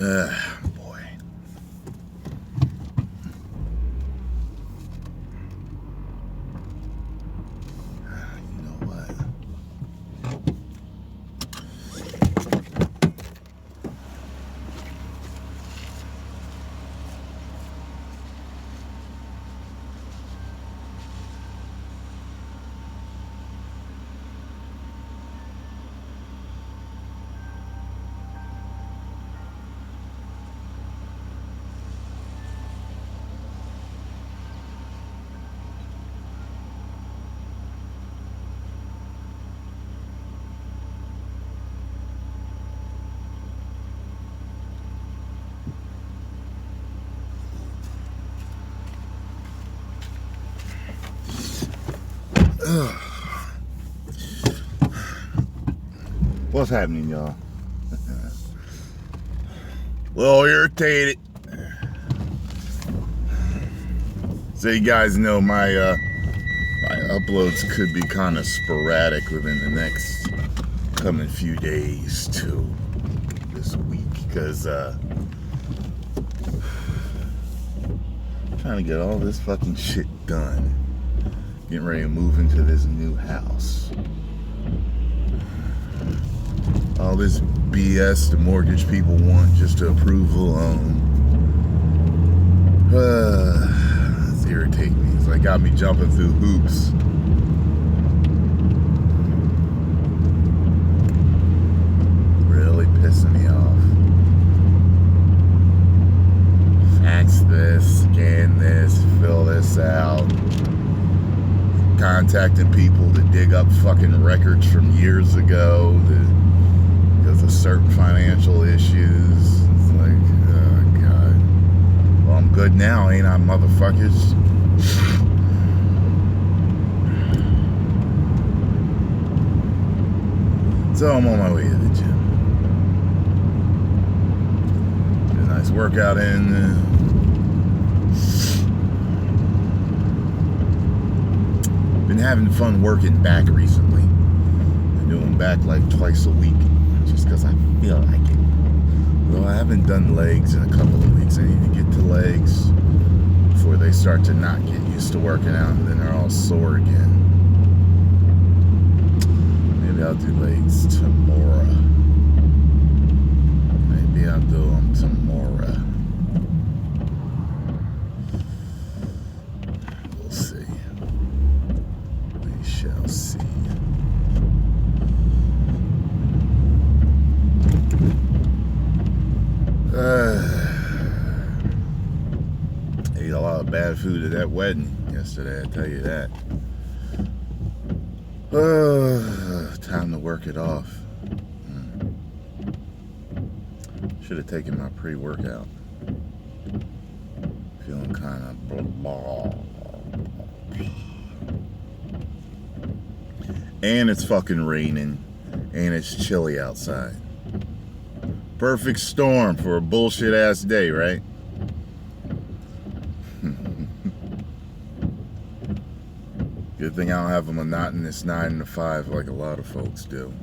Boy. You know what? What's happening, y'all? Well, irritated. So you guys know my uploads could be kind of sporadic within the next coming few days to this week, because trying to get all this fucking shit done. Getting ready to move into this new house. All this BS the mortgage people want just to approve a loan. It's irritating me. It's like got me jumping through hoops. Really pissing me off. Fax this, scan this, fill this out. Contacting people to dig up fucking records from years ago because of certain financial issues. It's like, oh God. Well, I'm good now, ain't I, motherfuckers? So I'm on my way to the gym. Get a nice workout in. Been having fun working back recently. Been doing back like twice a week, just because I feel like it. Well, I haven't done legs in a couple of weeks. I need to get to legs before they start to not get used to working out, and then they're all sore again. Maybe I'll do legs tomorrow. Maybe I'll do them tomorrow. We'll see. We shall see. Ate a lot of bad food at that wedding yesterday, I tell you that. Time to work it off. Should have taken my pre-workout. Feeling kind of blah. And it's fucking raining. And it's chilly outside. Perfect storm for a bullshit ass day, right? Good thing I don't have a monotonous 9 to 5 like a lot of folks do.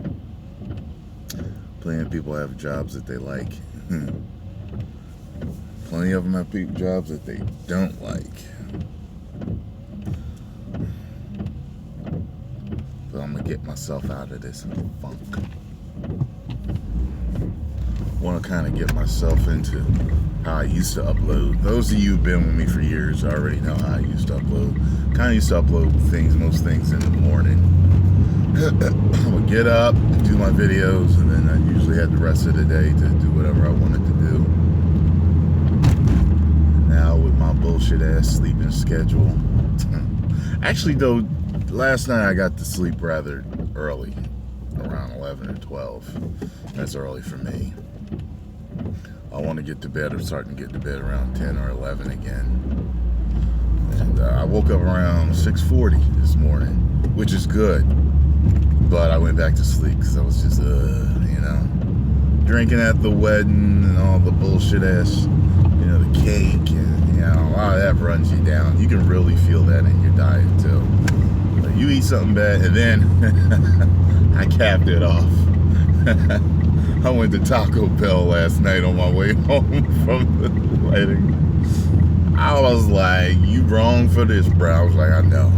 Plenty of people have jobs that they like. Plenty of them have jobs that they don't like. But I'm gonna get myself out of this funk. Want to kind of get myself into how I used to upload. Those of you who've been with me for years already know how I used to upload. Kind of used to upload most things in the morning. I would get up, do my videos, and then I usually had the rest of the day to do whatever I wanted to do. Now with my bullshit ass sleeping schedule. Actually though, last night I got to sleep rather early, around 11 or 12. That's early for me. I want to get to bed, or starting to get to bed around 10 or 11 again. And I woke up around 6:40 this morning, which is good. But I went back to sleep because I was just, drinking at the wedding and all the bullshit ass, the cake and, a lot of that runs you down. You can really feel that in your diet too. Like you eat something bad, and then I capped it off. I went to Taco Bell last night on my way home from the wedding. I was like, you wrong for this, bro. I was like, I know.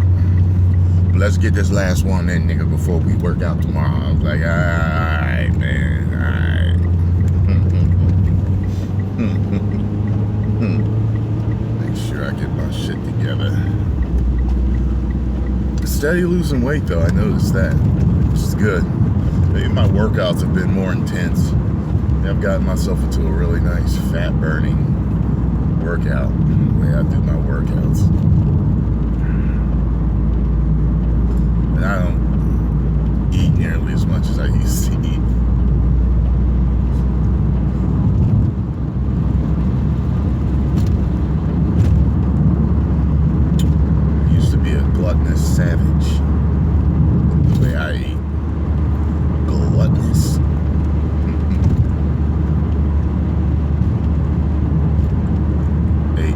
Let's get this last one in, nigga, before we work out tomorrow. I was like, alright, man, alright. Make sure I get my shit together. Steady losing weight, though. I noticed that, which is good. Maybe my workouts have been more intense. I've gotten myself into a really nice fat-burning workout, the way I do my workouts. And I don't eat nearly as much as I used to eat. I used to be a gluttonous savage. The way I eat. Gluttonous.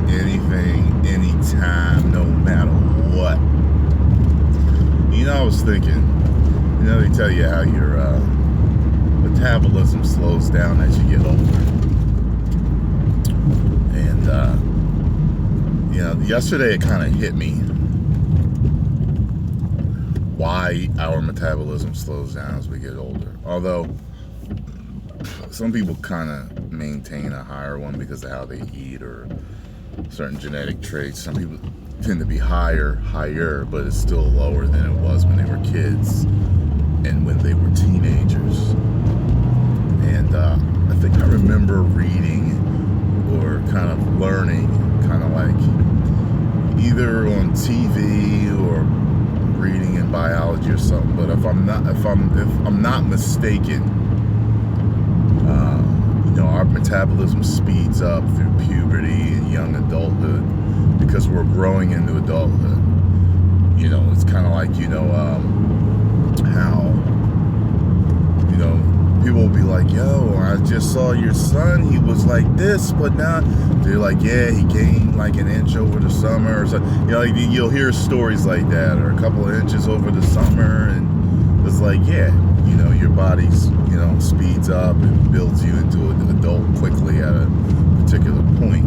Anything, anytime, no matter what. You know, I was thinking, you know, they tell you how your metabolism slows down as you get older. And, you know, yesterday it kind of hit me why our metabolism slows down as we get older. Although, some people kind of maintain a higher one because of how they eat or certain genetic traits. Some people tend to be higher, but it's still lower than it was when they were kids and when they were teenagers. And I think I remember reading or kind of learning, kind of like either on TV or reading in biology or something. But if I'm not mistaken, you know, our metabolism speeds up through puberty and young adulthood because we're growing into adulthood. You know, it's kind of like, you know, how, you know, people will be like, yo, I just saw your son, he was like this, but now they're like, yeah, he gained like an inch over the summer or something. You know, like, you'll hear stories like that, or a couple of inches over the summer, and it's like, yeah, you know, your body's, you know, speeds up and builds you into an adult quickly at a particular point.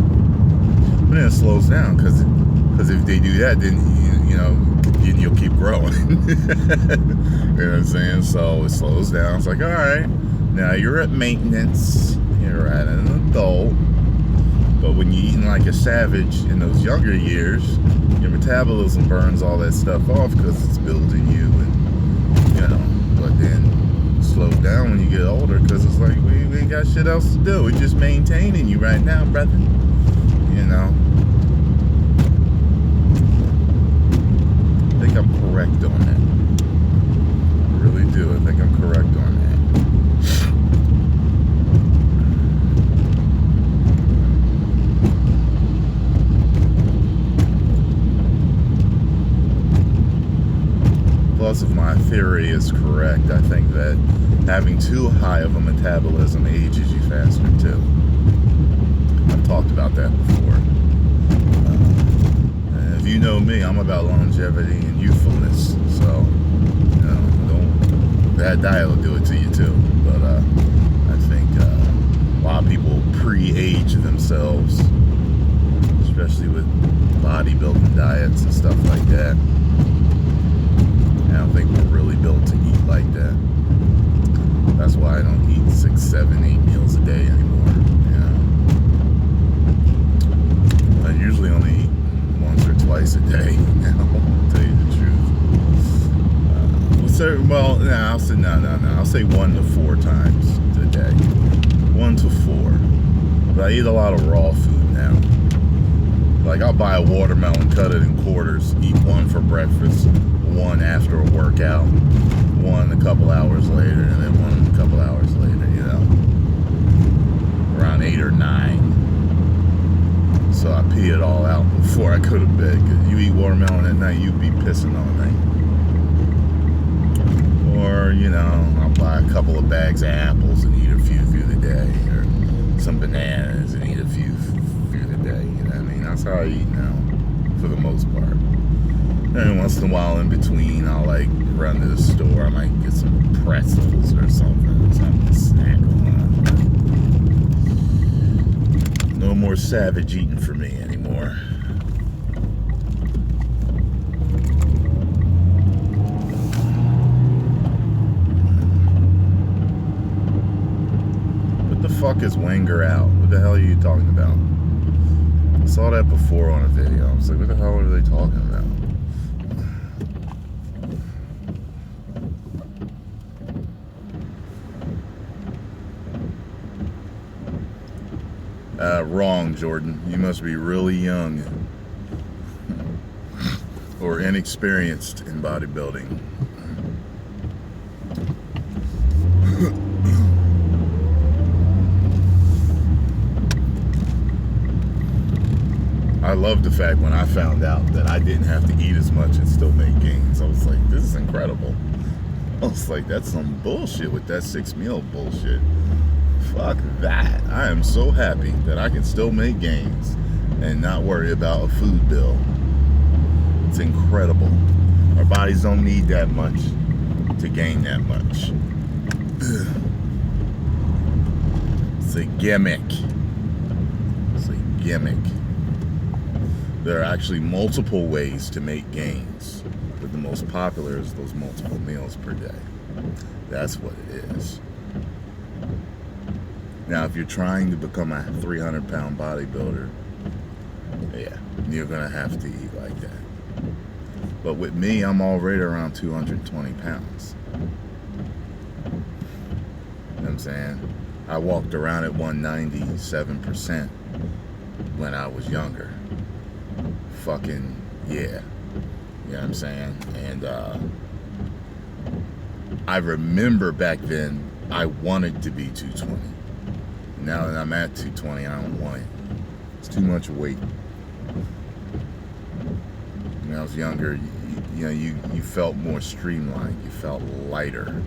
But then it slows down because if they do that, then, you know, you'll keep growing. You know what I'm saying? So it slows down. It's like, all right, now you're at maintenance. You're at an adult. But when you're eating like a savage in those younger years, your metabolism burns all that stuff off because it's building you, and, you know, but then slow down when you get older because it's like we ain't got shit else to do. We're just maintaining you right now, brother. You know. I think I'm correct on that. I really do. I think I'm correct on that. Plus, if my theory is correct, I think that having too high of a metabolism ages you faster too. I've talked about that before. And if you know me, I'm about longevity and youthfulness. So, you know, bad diet will do it to you too. But I think a lot of people pre-age themselves, especially with bodybuilding diets and stuff like that. I don't think we're really built to eat like that. That's why I don't eat 6, 7, 8 meals a day anymore. You know? I usually only eat once or twice a day. You know, to tell you the truth. I'll say 1 to 4 times a day. 1 to 4. But I eat a lot of raw food now. Like, I'll buy a watermelon, cut it in quarters, eat 1 for breakfast, 1 after a workout, 1 a couple hours later, and then 1 a couple hours later, you know, around 8 or 9. So I pee it all out before I go to bed, because you eat watermelon at night, you'd be pissing all night. Or, you know, I'll buy a couple of bags of apples and eat a few through the day, or some bananas and eat a few through the day, you know what I mean? That's how I eat now, for the most part. And once in a while in between, I'll like run to the store. I might get some pretzels or something. Something to snack on. No more savage eating for me anymore. What the fuck is Wenger out? What the hell are you talking about? I saw that before on a video. I was like, what the hell are they talking about? Wrong, Jordan. You must be really young or inexperienced in bodybuilding. I love the fact when I found out that I didn't have to eat as much and still make gains. I was like, this is incredible. I was like, that's some bullshit with that 6-meal bullshit. Fuck that. I am so happy that I can still make gains and not worry about a food bill. It's incredible. Our bodies don't need that much to gain that much. It's a gimmick. It's a gimmick. There are actually multiple ways to make gains, but the most popular is those multiple meals per day. That's what it is. Now, if you're trying to become a 300-pound bodybuilder, yeah, you're gonna have to eat like that. But with me, I'm already around 220 pounds. You know what I'm saying? I walked around at 197% when I was younger. Fucking yeah. You know what I'm saying? And I remember back then I wanted to be 220. Now that I'm at 220, I don't want it. It's too much weight. When I was younger, you felt more streamlined. You felt lighter.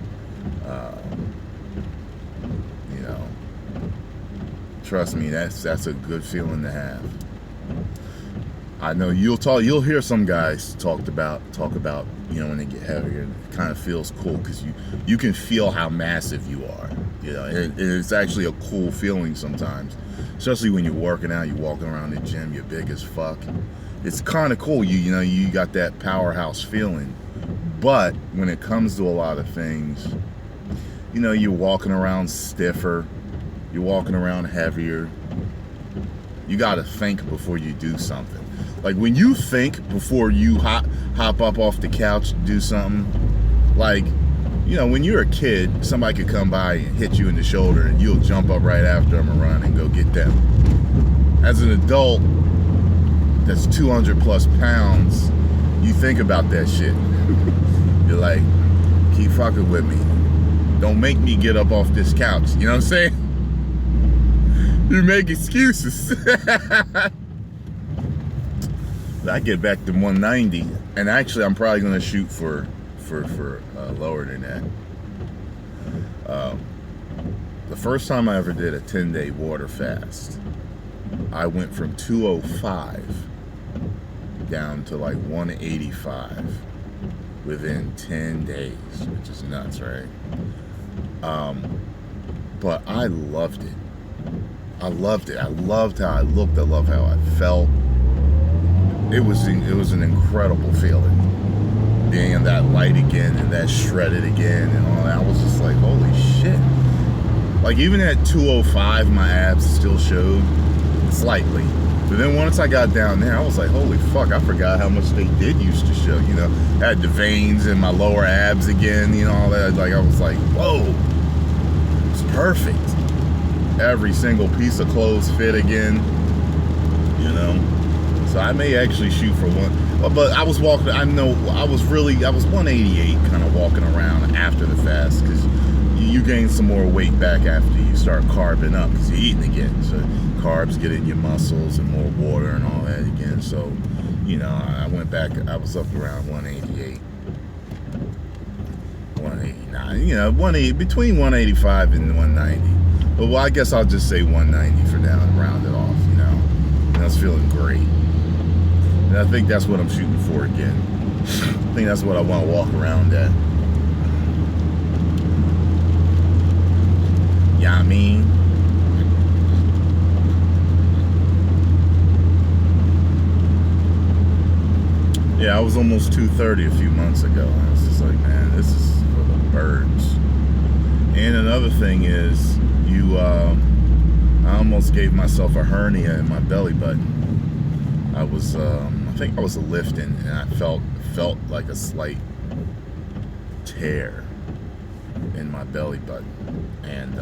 You know, trust me, that's a good feeling to have. I know you'll hear some guys talk about when they get heavier, it kind of feels cool because you can feel how massive you are. You know, it's actually a cool feeling sometimes, especially when you're working out, you're walking around the gym, you're big as fuck. It's kind of cool. You got that powerhouse feeling. But when it comes to a lot of things, you're walking around stiffer, you're walking around heavier. You got to think before you do something. Like when you think before you hop up off the couch and do something, like, when you're a kid, somebody could come by and hit you in the shoulder and you'll jump up right after them and run and go get them. As an adult that's 200 plus pounds, you think about that shit. You're like, keep fucking with me. Don't make me get up off this couch. You know what I'm saying? You make excuses. I get back to 190, and actually I'm probably going to shoot for lower than that. The first time I ever did a 10-day water fast, I went from 205 down to like 185 within 10 days, which is nuts, right? But I loved it. I loved it. I loved how I looked. I loved how I felt. It was an incredible feeling, being in that light again and that shredded again and all that. I was just like, holy shit. Like even at 205, my abs still showed slightly. But then once I got down there, I was like, holy fuck, I forgot how much they did used to show. I had the veins in my lower abs again, all that. Like I was like, whoa, it's perfect. Every single piece of clothes fit again, So I may actually shoot for one, but I was walking. I was 188, kind of walking around after the fast because you gain some more weight back after you start carbing up because you're eating again. So carbs get in your muscles and more water and all that again. So, I went back. I was up around 188, 189. Between 185 and 190. Well, I guess I'll just say 190 for now and round it off. And I was feeling great. And I think that's what I'm shooting for again. I think that's what I want to walk around at. Yeah, I mean, yeah, I was almost 230 a few months ago. I was just like, man, this is for the birds. And another thing is, I almost gave myself a hernia in my belly button. I think I was lifting, and I felt like a slight tear in my belly button, and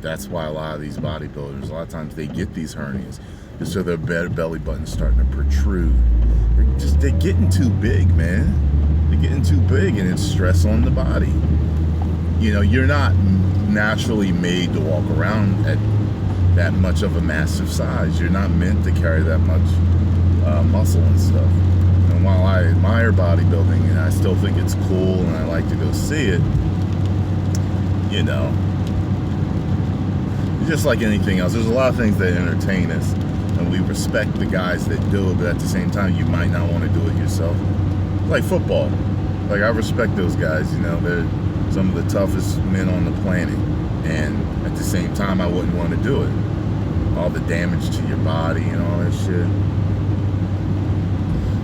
that's why a lot of these bodybuilders, a lot of times they get these hernias, just so their belly button's starting to protrude. They're getting too big, man. They're getting too big, and it's stress on the body. You're not naturally made to walk around at that much of a massive size. You're not meant to carry that much muscle and stuff. And while I admire bodybuilding and I still think it's cool and I like to go see it, just like anything else, there's a lot of things that entertain us, and we respect the guys that do it, but at the same time, you might not want to do it yourself. Like football. Like, I respect those guys, they're some of the toughest men on the planet, and at the same time, I wouldn't want to do it. All the damage to your body and all that shit.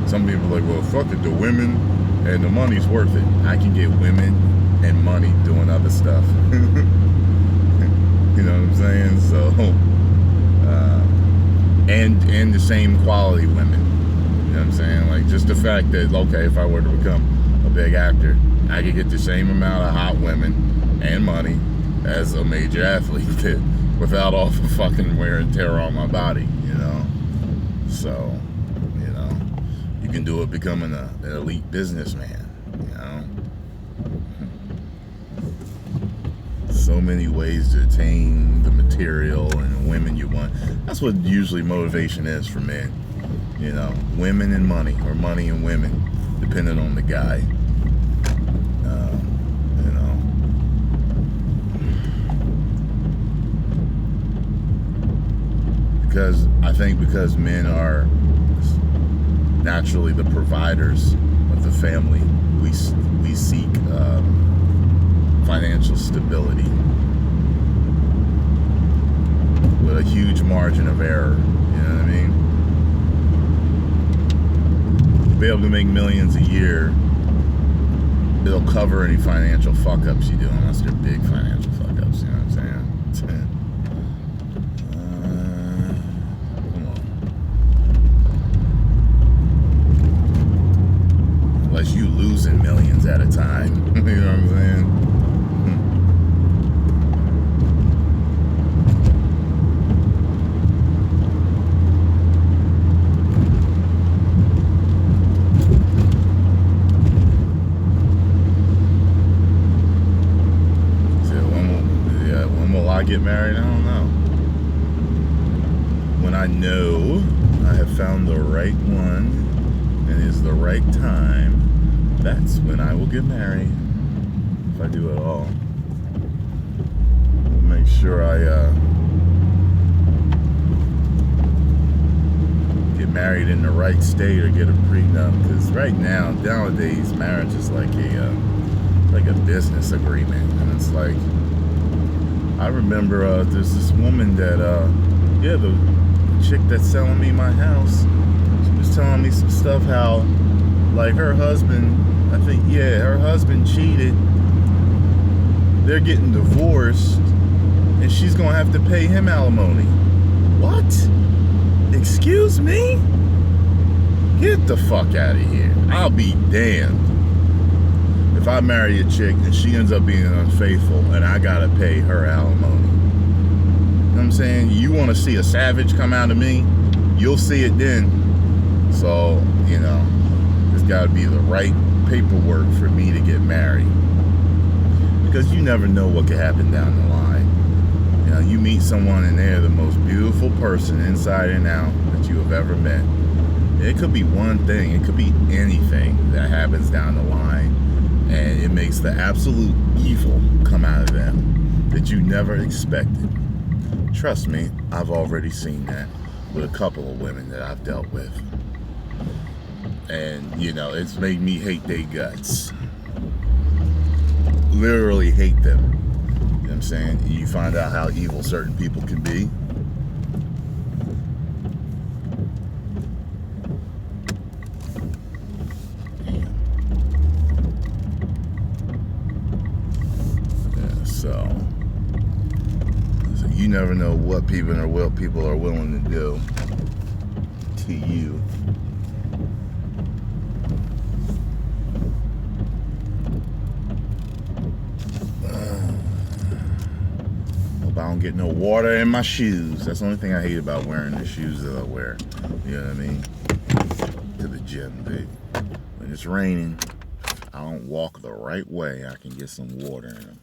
Some people are like, well, fuck it, the women and the money's worth it. I can get women and money doing other stuff. You know what I'm saying? So, and the same quality women. You know what I'm saying? Like, just the fact that, okay, if I were to become a big actor, I could get the same amount of hot women and money as a major athlete did, without all the fucking wear and tear on my body, So, you can do it becoming an elite businessman, So many ways to attain the material and the women you want. That's what usually motivation is for men. Women and money, or money and women, depending on the guy. Because I think because men are naturally the providers of the family, we seek financial stability with a huge margin of error. You know what I mean? Be able to make millions a year, it'll cover any financial fuck ups you do, unless they're big financial fuck ups. You know what I'm saying? Unless you losing millions at a time. You know what I'm saying? When will I get married? I don't know. When I know I have found the right one and is the right time, that's when I will get married. If I do at all. I'll make sure I get married in the right state or get a prenup. Because right now, nowadays, marriage is like a business agreement. And it's like, I remember there's this woman that, the chick that's selling me my house, she was telling me some stuff how, like, her husband, her husband cheated. They're getting divorced, and she's gonna have to pay him alimony. What? Excuse me? Get the fuck out of here. I'll be damned if I marry a chick and she ends up being unfaithful and I gotta pay her alimony. You know what I'm saying? You wanna see a savage come out of me? You'll see it then. So, there's gotta be the right paperwork for me to get married. Because you never know what could happen down the line. You meet someone and they're the most beautiful person inside and out that you have ever met. It could be one thing, it could be anything that happens down the line, and it makes the absolute evil come out of them that you never expected. Trust me, I've already seen that with a couple of women that I've dealt with. And, it's made me hate their guts. Literally hate them. what I'm saying? You find out how evil certain people can be. Yeah, so you never know what people are willing to do to you. Hope I don't get no water in my shoes. That's the only thing I hate about wearing the shoes that I wear. You know what I mean? To the gym, dude. When it's raining, I don't walk the right way. I can get some water in them.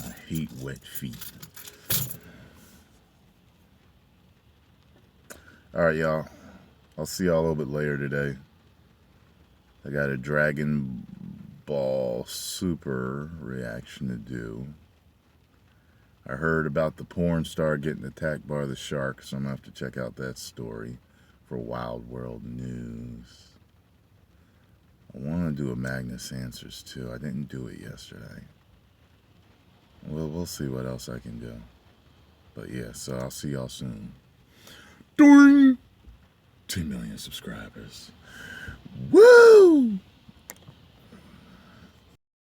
I hate wet feet. Alright, y'all. I'll see y'all a little bit later today. I got a Dragon Ball Super reaction to do. I heard about the porn star getting attacked by the shark, so I'm going to have to check out that story for Wild World News. I want to do a Magnus Answers too. I didn't do it yesterday. Well, we'll see what else I can do. But yeah, so I'll see y'all soon. Doing 2 million subscribers. Woo!